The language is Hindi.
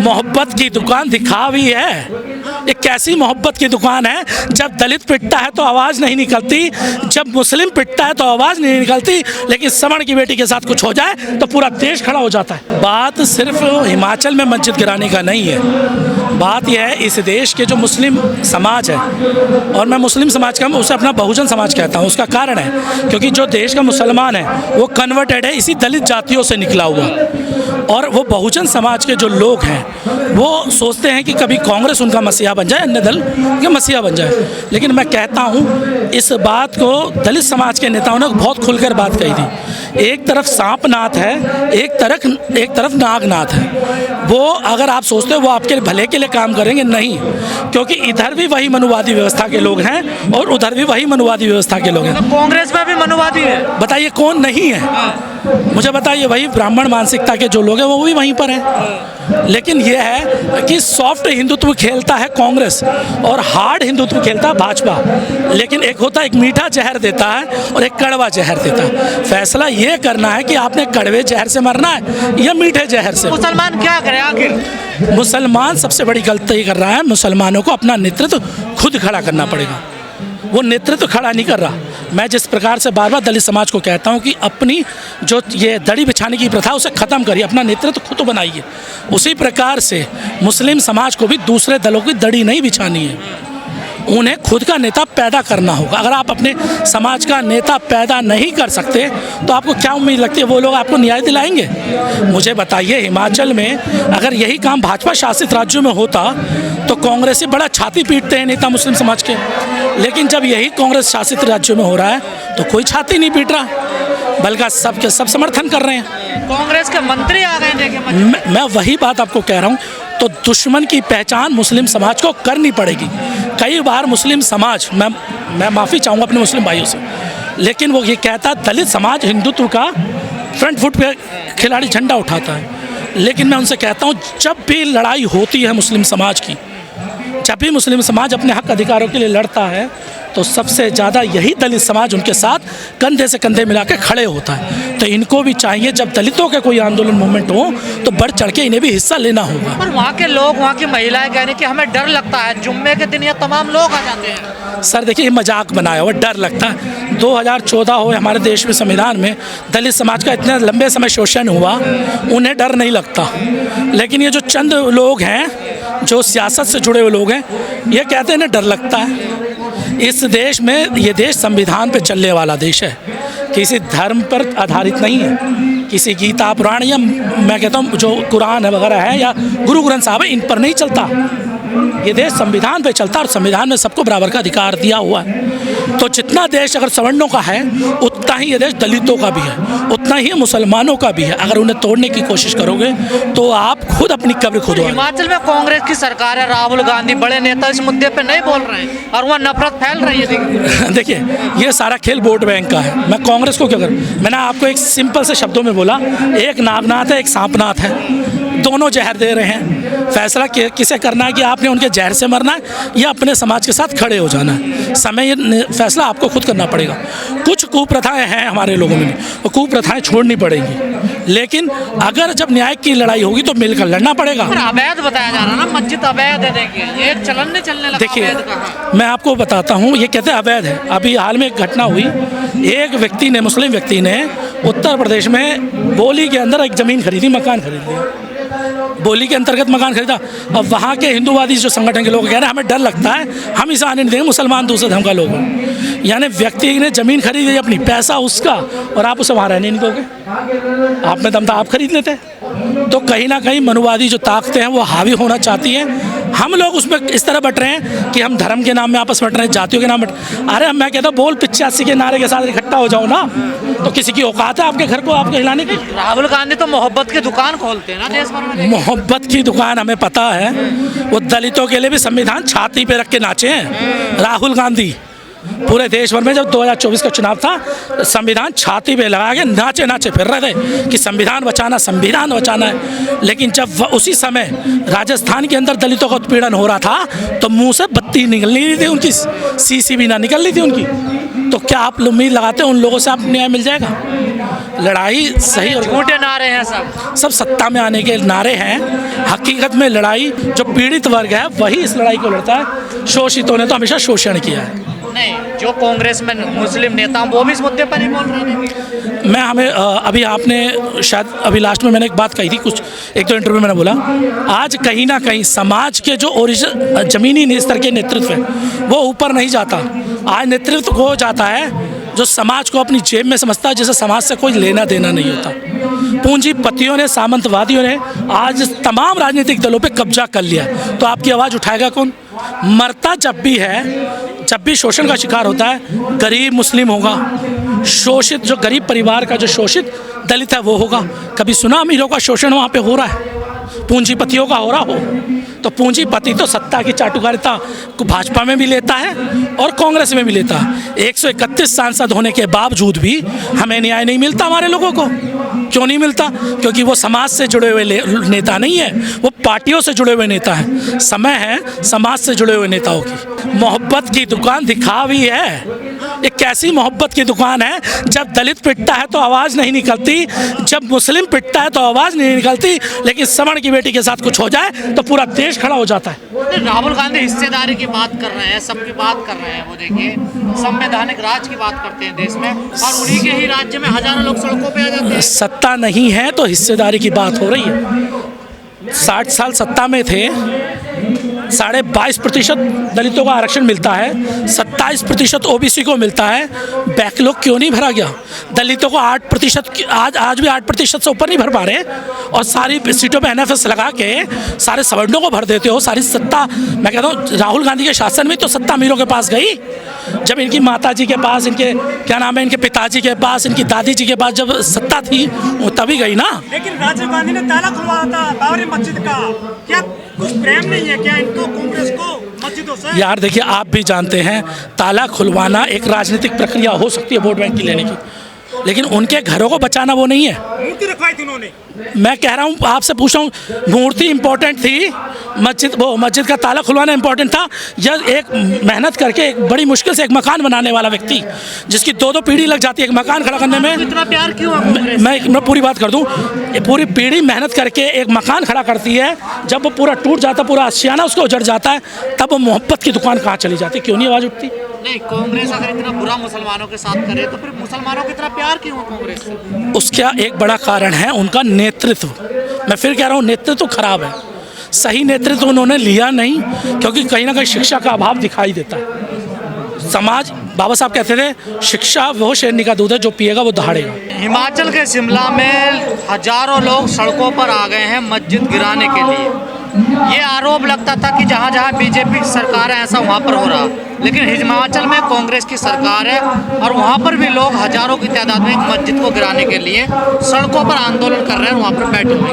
मोहब्बत की दुकान दिखा भी है। ये कैसी मोहब्बत की दुकान है? जब दलित पिटता है तो आवाज़ नहीं निकलती, जब मुस्लिम पिटता है तो आवाज़ नहीं निकलती, लेकिन सवर्ण की बेटी के साथ कुछ हो जाए तो पूरा देश खड़ा हो जाता है। बात सिर्फ हिमाचल में मस्जिद गिराने का नहीं है, बात यह है इस देश के जो मुस्लिम समाज है, और मैं मुस्लिम समाज का उसे अपना बहुजन समाज कहता हूँ। उसका कारण है क्योंकि जो देश का मुसलमान है वो कन्वर्टेड है इसी दलित जातियों से निकला हुआ, और वो बहुजन समाज के जो लोग हैं वो सोचते हैं कि कभी कांग्रेस उनका मसीहा बन जाए, अन्य दल के मसीहा बन जाए। लेकिन मैं कहता हूँ इस बात को दलित समाज के नेताओं ने बहुत खुलकर बात कही थी। एक तरफ सांपनाथ है, एक तरफ नागनाथ है। वो अगर आप सोचते हो वो आपके भले के लिए काम करेंगे, नहीं, क्योंकि इधर भी वही मनुवादी व्यवस्था के लोग हैं और उधर भी वही मनुवादी व्यवस्था के लोग हैं। तो कांग्रेस में भी मनुवादी है? बताइए कौन नहीं है? मुझे बताइए, वही ब्राह्मण मानसिकता के जो लोग हैं वो भी वहीं पर हैं। लेकिन ये है कि सॉफ्ट हिंदुत्व खेलता है कांग्रेस और हार्ड हिंदुत्व खेलता है भाजपा। लेकिन एक होता है, एक मीठा जहर देता है और एक कड़वा जहर देता है। फैसला ये करना है कि आपने कड़वे जहर से मरना है या मीठे जहर से। मुसलमान क्या करे आखिर? मुसलमान सबसे बड़ी गलती कर रहा है। मुसलमानों को अपना नेतृत्व खुद खड़ा करना पड़ेगा, वो नेतृत्व खड़ा नहीं कर रहा। मैं जिस प्रकार से बार बार दलित समाज को कहता हूं कि अपनी जो ये दड़ी बिछाने की प्रथा उसे ख़त्म करिए, अपना नेतृत्व खुद बनाइए। उसी प्रकार से मुस्लिम समाज को भी दूसरे दलों की दड़ी नहीं बिछानी है, उन्हें खुद का नेता पैदा करना होगा। अगर आप अपने समाज का नेता पैदा नहीं कर सकते तो आपको क्या उम्मीद लगती है वो लोग आपको न्याय दिलाएंगे? मुझे बताइए, हिमाचल में अगर यही काम भाजपा शासित राज्यों में होता तो कांग्रेसी बड़ा छाती पीटते हैं नेता मुस्लिम समाज के, लेकिन जब यही कांग्रेस शासित राज्यों में हो रहा है तो कोई छाती नहीं पीट रहा, बल्कि सबके सब समर्थन कर रहे हैं। कांग्रेस के मंत्री आ गए देखिए। मैं वही बात आपको कह रहा हूँ, तो दुश्मन की पहचान मुस्लिम समाज को करनी पड़ेगी। कई बार मुस्लिम समाज, मैं माफ़ी चाहूँगा अपने मुस्लिम भाइयों से, लेकिन वो ये कहता दलित समाज हिंदुत्व का फ्रंट फुट पे खिलाड़ी झंडा उठाता है। लेकिन मैं उनसे कहता हूँ जब भी लड़ाई होती है मुस्लिम समाज की, जब भी मुस्लिम समाज अपने हक अधिकारों के लिए लड़ता है तो सबसे ज़्यादा यही दलित समाज उनके साथ कंधे से कंधे मिला के खड़े होता है। तो इनको भी चाहिए जब दलितों के कोई आंदोलन मूवमेंट हो तो बढ़ चढ़ के इन्हें भी हिस्सा लेना होगा। पर वहाँ के लोग, वहाँ की महिलाएं कह रही कि हमें डर लगता है, जुम्मे के दिन ये तमाम लोग आ जाते हैं। सर देखिए, ये मजाक बनाया हुआ, डर लगता है। 2014 हो हमारे देश में संविधान में दलित समाज का इतना लंबे समय शोषण हुआ, उन्हें डर नहीं लगता। लेकिन ये जो चंद लोग हैं जो सियासत से जुड़े हुए लोग हैं, ये कहते हैं इन्हें डर लगता है। इस देश में, ये देश संविधान पे चलने वाला देश है, किसी धर्म पर आधारित नहीं है, किसी गीता पुराण या मैं कहता हूँ जो कुरान है वगैरह है या गुरु ग्रंथ साहब है, इन पर नहीं चलता। ये देश संविधान पे चलता और संविधान में सबको बराबर का अधिकार दिया हुआ है। तो जितना देश अगर सवर्णों का है उतना ही ये देश दलितों का भी है, उतना ही मुसलमानों का भी है। अगर उन्हें तोड़ने की कोशिश करोगे तो आप खुद अपनी कब्र खुदवाओगे। हिमाचल में कांग्रेस की सरकार है, राहुल गांधी बड़े नेता इस मुद्दे पे नहीं बोल रहे हैं और वहाँ नफरत फैल रही है। देखिए, ये सारा खेल वोट बैंक का है। मैं कांग्रेस को क्या करूँ? मैंने आपको एक सिंपल से शब्दों में बोला, एक नागनाथ है, एक सांपनाथ है, दोनों जहर दे रहे हैं। फैसला किसे करना है कि आपने उनके जहर से मरना है या अपने समाज के साथ खड़े हो जाना है। समय फैसला आपको खुद करना पड़ेगा। कुछ कुप्रथाएं हैं हमारे लोगों में, वो कुप्रथाएं छोड़नी पड़ेंगी, लेकिन अगर जब न्याय की लड़ाई होगी तो मिलकर लड़ना पड़ेगा। अवैध बताया जा रहा है ना, मस्जिद अवैध है। देखिए, ये चलन नहीं चलने लगा। देखिए, मैं आपको बताता हूँ, ये कहते हैं अवैध है। अभी हाल में एक घटना हुई, एक व्यक्ति ने, मुस्लिम व्यक्ति ने उत्तर प्रदेश में बोली के अंदर एक ज़मीन खरीदी, मकान खरीद लिया, बोली के अंतर्गत मकान खरीदा। अब वहाँ के हिंदूवादी जो संगठन के लोग कह रहे हैं हमें डर लगता है, हम इसे आने नहीं देंगे, मुसलमान दूसरे धर्म का लोग हैं। यानी व्यक्ति ने ज़मीन खरीदी अपनी, पैसा उसका, और आप उसे वहाँ रहने नहीं दोगे। आप में दम था, आप खरीद लेते। तो कहीं ना कहीं मनुवादी जो ताकतें हैं वो हावी होना चाहती हैं। हम लोग उसमें इस तरह बट रहे हैं कि हम धर्म के नाम में आपस में बट रहे हैं, जातियों के नाम बट। अरे मैं कहता हूँ बोल 85 के नारे के साथ इकट्ठा हो जाओ ना, तो किसी की औकात है आपके घर को आपको हिलाने की? राहुल गांधी तो मोहब्बत की दुकान खोलते हैं ना देश भर में। मोहब्बत की दुकान हमें पता है, वो दलितों के लिए भी संविधान छाती पे रख के नाचे हैं राहुल गांधी। पूरे देश भर में जब 2024 का चुनाव था, संविधान छाती पे लगा के नाचे नाचे फिर रहे थे कि संविधान बचाना, संविधान बचाना है। लेकिन जब उसी समय राजस्थान के अंदर दलितों का उत्पीड़न हो रहा था तो मुंह से बत्ती निकल नहीं रही थी उनकी, सीसी भी ना निकल रही थी उनकी। तो क्या आप उम्मीद लगाते हैं उन लोगों से आप न्याय मिल जाएगा? लड़ाई सही और झूठे नारे हैं सब। सब सत्ता में आने के नारे हैं। हकीकत में लड़ाई जो पीड़ित वर्ग है वही इस लड़ाई को लड़ता है। शोषितों ने तो हमेशा शोषण किया है। नहीं, जो कांग्रेस में मुस्लिम नेता हैं, वो भी इस मुद्दे पर नहीं बोल रहे हैं। मैं हमें अभी आपने शायद अभी लास्ट में मैंने एक बात कही थी, कुछ एक दो इंटरव्यू में मैंने बोला, आज कहीं ना कहीं समाज के जो ओरिजिनल ज़मीनी स्तर के नेतृत्व है वो ऊपर नहीं जाता। आज नेतृत्व वो जाता है जो समाज को अपनी जेब में समझता है, जिसे समाज से कोई लेना देना नहीं होता। पूंजीपतियों ने, सामंतवादियों ने आज तमाम राजनीतिक दलों पे कब्जा कर लिया, तो आपकी आवाज़ उठाएगा कौन? मरता जब भी है, जब भी शोषण का शिकार होता है, गरीब मुस्लिम होगा, शोषित जो गरीब परिवार का जो शोषित दलित है वो होगा। कभी सुना अमीरों का शोषण वहाँ पे हो रहा है? पूंजीपतियों का हो रहा हो? तो पूंजीपति तो सत्ता की चाटुकारिता को भाजपा में भी लेता है और कांग्रेस में भी लेता है। 131 सांसद होने के बावजूद भी हमें न्याय नहीं मिलता हमारे लोगों को। क्यों नहीं मिलता? क्योंकि वो समाज से जुड़े हुए नेता नहीं है, वो पार्टियों से जुड़े हुए नेता हैं। समय है समाज से जुड़े हुए नेताओं की। मोहब्बत की दुकान दिखा हुई है। ये कैसी मोहब्बत की दुकान है? जब दलित पिटता है तो आवाज़ नहीं निकलती, जब मुस्लिम पिटता है तो आवाज़ नहीं निकलती, लेकिन समण की बेटी के साथ कुछ हो जाए तो पूरा देश खड़ा हो जाता है। राहुल गांधी हिस्सेदारी की बात कर रहे हैं, सबकी बात कर रहे हैं। वो देखिए, संवैधानिक राज की बात करते हैं देश में, और उन्हीं के ही राज्य में हजारों लोग सड़कों पे आ जाते हैं। सत्ता नहीं है तो हिस्सेदारी की बात हो रही है। 60 साल सत्ता में थे, 22.5% दलितों का आरक्षण मिलता है, 27% ओबीसी को मिलता है। बैकलॉग क्यों नहीं भरा गया? दलितों को 8%, आज भी 8% से ऊपर नहीं भर पा रहे, और सारी सीटों पे एनएफएस लगा के सारे सवर्णों को भर देते हो। सारी सत्ता, मैं कहता हूँ राहुल गांधी के शासन में तो सत्ता अमीरों के पास गई। जब इनकी माताजी के पास, इनके क्या नाम है, इनके पिताजी के पास, इनकी दादी जी के पास जब सत्ता थी वो तभी गई ना। लेकिन राजीव गांधी ने ताला खुलवाया था बाबरी मस्जिद का। क्या कुछ प्रेम नहीं है क्या इनको कांग्रेस को मस्जिदों से? यार देखिए, आप भी जानते हैं ताला खुलवाना एक राजनीतिक प्रक्रिया हो सकती है वोट बैंक की लेने की, लेकिन उनके घरों को बचाना वो नहीं है। मूर्ति रखवाई थी उन्होंने। मैं कह रहा हूँ, आपसे पूछ रहा हूँ, मूर्ति इंपॉर्टेंट थी, मस्जिद का ताला खुलवाना इंपॉर्टेंट था, या एक मेहनत करके एक बड़ी मुश्किल से एक मकान बनाने वाला व्यक्ति जिसकी 2-2 पीढ़ी लग जाती है एक मकान खड़ा करने में? इतना प्यार क्यों? मैं पूरी बात कर दूं, ये पूरी पीढ़ी मेहनत करके एक मकान खड़ा करती है, जब वो पूरा टूट जाता, पूरा आशियाना उसको उजड़ जाता है, तब वो मोहब्बत की दुकान कहाँ चली जाती? क्यों नहीं आवाज़ उठती? नहीं, कांग्रेस अगर इतना बुरा मुसलमानों के साथ करे तो फिर मुसलमानों की इतना प्यार क्यों है कांग्रेस से? उसका एक बड़ा कारण है उनका नेतृत्व। मैं फिर कह रहा हूँ, नेतृत्व खराब है। सही नेतृत्व उन्होंने लिया नहीं, क्योंकि कहीं ना कहीं शिक्षा का अभाव दिखाई देता है। समाज, बाबा साहब कहते थे, शिक्षा वो शेरनी का दूध है, जो पिएगा वो दहाड़ेगा। हिमाचल के शिमला में हजारों लोग सड़कों पर आ गए हैं मस्जिद गिराने के लिए। ये आरोप लगता था कि जहाँ जहाँ बीजेपी की सरकार है ऐसा वहाँ पर हो रहा, लेकिन हिमाचल में कांग्रेस की सरकार है और वहाँ पर भी लोग हजारों की तादाद में एक मस्जिद को गिराने के लिए सड़कों पर आंदोलन कर रहे हैं, वहाँ पर बैठे हुए।